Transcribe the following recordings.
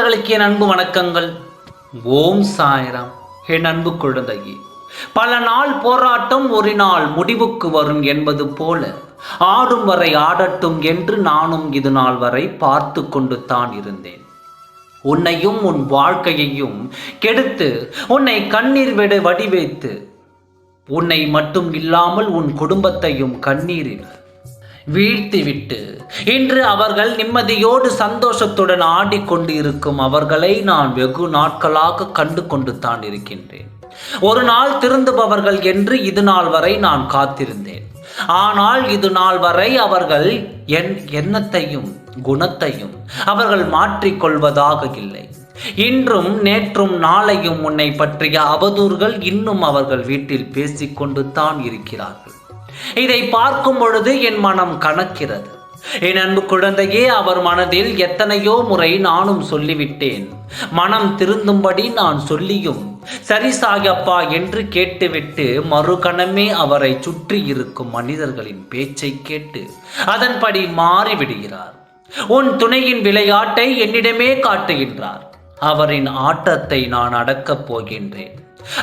நண்பர்களுக்கு என் அன்பு வணக்கங்கள். ஓம் சாய்ராம். என் அன்பு குழந்தையே, பல நாள் போராட்டம் ஒரு நாள் முடிவுக்கு வரும் என்பது போல ஆடும் வரை ஆடட்டும் என்று நானும் இது நாள் வரை பார்த்து கொண்டு தான் இருந்தேன். உன்னையும் உன் வாழ்க்கையையும் கெடுத்து உன்னை கண்ணீர் வடிவைத்து உன்னை மட்டும் இல்லாமல் உன் குடும்பத்தையும் கண்ணீரில் வீழ்த்திவிட்டு இன்று அவர்கள் நிம்மதியோடு சந்தோஷத்துடன் ஆடிக்கொண்டு இருக்கும் அவர்களை நான் வெகு நாட்களாக கண்டு கொண்டு தான் இருக்கின்றேன். ஒரு நாள் திருந்துபவர்கள் என்று இது நாள் வரை நான் காத்திருந்தேன். ஆனால் இது நாள் வரை அவர்கள் என் எண்ணத்தையும் குணத்தையும் அவர்கள் மாற்றிக்கொள்வதாக இல்லை. இன்றும் நேற்றும் நாளையும் உன்னை பற்றிய அவதூறுகள் இன்னும் அவர்கள் வீட்டில் பேசிக்கொண்டு தான் இருக்கிறார்கள். இதை பார்க்கும் பொழுது என் மனம் கணக்கிறது. என் அன்பு குழந்தையே, அவர் மனதில் எத்தனையோ முறை நானும் சொல்லிவிட்டேன். மனம் திருந்தும்படி நான் சொல்லியும் சரி சாயப்பா என்று கேட்டுவிட்டு மறுகணமே அவரை சுற்றி இருக்கும் மனிதர்களின் பேச்சை கேட்டு அதன்படி மாறிவிடுகிறார். உன் துணையின் விளையாட்டை என்னிடமே காட்டுகின்றார். அவரின் ஆட்டத்தை நான் அடக்கப் போகின்றேன்.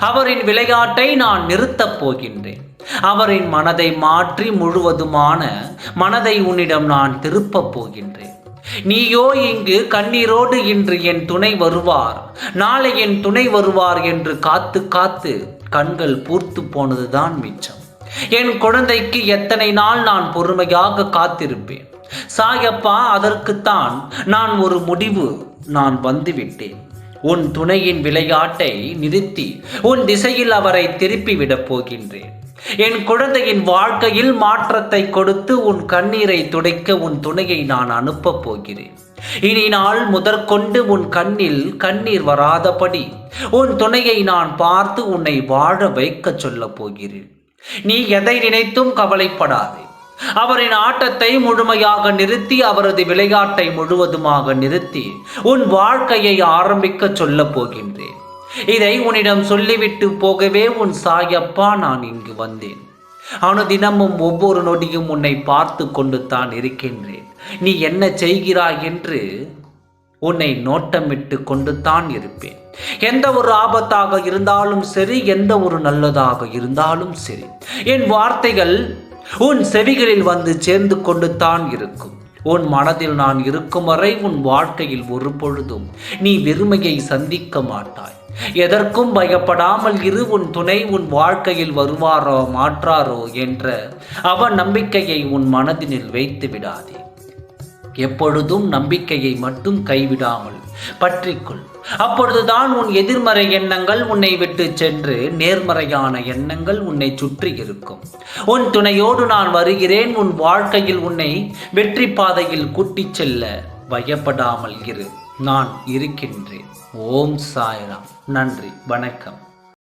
அவரின் விளையாட்டை நான் நிறுத்தப் போகின்றேன். அவரின் மனதை மாற்றி முழுவதுமான மனதை உன்னிடம் நான் திருப்பப் போகின்றேன். நீயோ இங்கு கண்ணீரோடு இன்று என் துணை வருவார், நாளை என் துணை வருவார் என்று காத்து காத்து கண்கள் பூர்த்து போனதுதான் மிச்சம். என் குழந்தைக்கு எத்தனை நாள் நான் பொறுமையாக காத்திருப்பேன். சாயப்பா, அதற்குத்தான் நான் ஒரு முடிவு நான் வந்துவிட்டேன். உன் துணையின் விளையாட்டை நிறுத்தி உன் திசையில் அவரை திருப்பி விடப் போகின்றேன். என் குழந்தையின் வாழ்க்கையில் மாற்றத்தை கொடுத்து உன் கண்ணீரை துடைக்க உன் துணையை நான் அனுப்பப் போகிறேன். இனி நாள் முதற்கொண்டு உன் கண்ணில் கண்ணீர் வராதபடி உன் துணையை நான் பார்த்து உன்னை வாழ வைக்க சொல்ல போகிறேன். நீ எதை நினைத்தும் கவலைப்படாதே. அவரின் ஆட்டத்தை முழுமையாக நிறுத்தி அவரது விளையாட்டை முழுவதுமாக நிறுத்தி உன் வாழ்க்கையை ஆரம்பிக்க சொல்ல போகின்றேன். இதை உன்னிடம் சொல்லிவிட்டு போகவே உன் சாயப்பா நான் இங்கு வந்தேன். அனுதினமும் ஒவ்வொரு நொடியும் உன்னை பார்த்து கொண்டு தான் இருக்கின்றேன். நீ என்ன செய்கிறாய் என்று உன்னை நோட்டமிட்டு கொண்டு தான் இருப்பேன். எந்த ஒரு ஆபத்தாக இருந்தாலும் சரி, எந்த ஒரு நல்லதாக இருந்தாலும் சரி, என் வார்த்தைகள் உன் செவிகளில் வந்து சேர்ந்து கொண்டு தான் இருக்கும். உன் மனதில் நான் இருக்கும் வரை உன் வாழ்க்கையில் ஒரு பொழுதும் நீ வெறுமையை சந்திக்க மாட்டாய். எதற்கும் பயப்படாமல் இரு. உன் துணை உன் வாழ்க்கையில் வருவாரோ மாற்றாரோ என்ற நம்பிக்கையை உன் மனதினில் வைத்து விடாதே. எப்பொழுதும் நம்பிக்கையை மட்டும் கைவிடாமல் பற்றிக்கொள். அப்பொழுதுதான் உன் எதிர்மறை எண்ணங்கள் உன்னை விட்டு சென்று நேர்மறையான எண்ணங்கள் உன்னை சுற்றி இருக்கும். உன் துணையோடு நான் வருகிறேன். உன் வாழ்க்கையில் உன்னை வெற்றி பாதையில் கூட்டிச் செல்ல பயப்படாமல் இரு. நான் இருக்கின்றேன். ஓம் சாய்ராம். நன்றி, வணக்கம்.